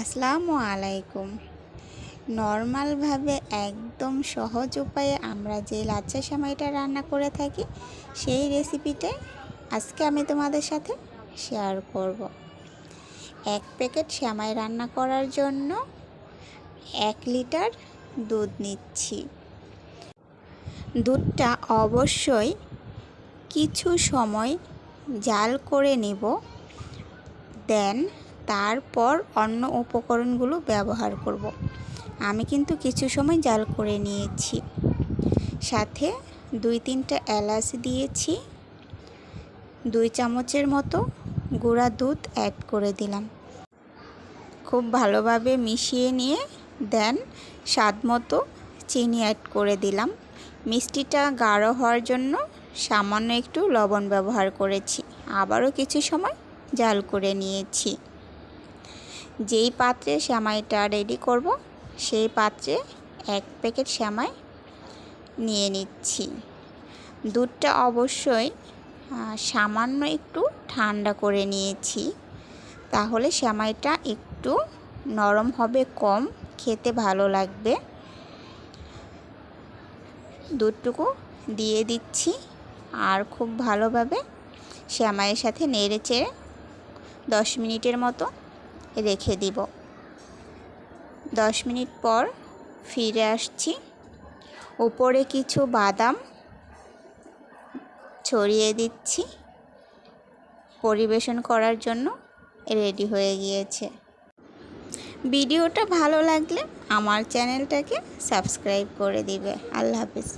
আসসালামু আলাইকুম। নর্মালভাবে একদম সহজ উপায়ে আমরা যে লাচ্ছা সেমাইটা রান্না করে থাকি সেই রেসিপিটাই আজকে আমি তোমাদের সাথে শেয়ার করব। 1 প্যাকেট সেমাই রান্না করার জন্য 1 লিটার দুধ নিচ্ছি। দুধটা অবশ্যই কিছু সময় জাল করে নিব, দেন তারপর অন্য উপকরণগুলো ব্যবহার করব। আমি কিন্তু কিছু সময় জাল করে নিয়েছি। সাথে 2-3টা এলাচ দিয়েছি, 2 চামচের মতো গুঁড়া দুধ অ্যাড করে দিলাম। খুব ভালোভাবে মিশিয়ে নিয়ে দেন স্বাদ মতো চিনি অ্যাড করে দিলাম। মিষ্টিটা গাঢ় হওয়ার জন্য সামান্য একটু লবণ ব্যবহার করেছি। আবারও কিছু সময় জাল করে নিয়েছি। যেই পাত্রে সেমাইটা রেডি করব সেই পাত্রে 1 প্যাকেট সেমাই নিয়ে নিচ্ছি। দুধটা অবশ্যই সামান্য একটু ঠান্ডা করে নিয়েছি, তাহলে সেমাইটা একটু নরম হবে, কম খেতে ভালো লাগবে। দুধটুকু দিয়ে দিচ্ছি আর খুব ভালোভাবে সেমাইয়ের সাথে নেড়ে চেড়ে 10 মিনিটের মতো রেখে দিব। 10 মিনিট পর ফিরে আসছি। উপরে কিছু বাদাম ছড়িয়ে দিচ্ছি। পরিবেশন করার জন্য রেডি হয়ে গিয়েছে। ভিডিওটা ভালো লাগলে আমার চ্যানেলটাকে সাবস্ক্রাইব করে দিবে। আল্লাহ হাফেজ।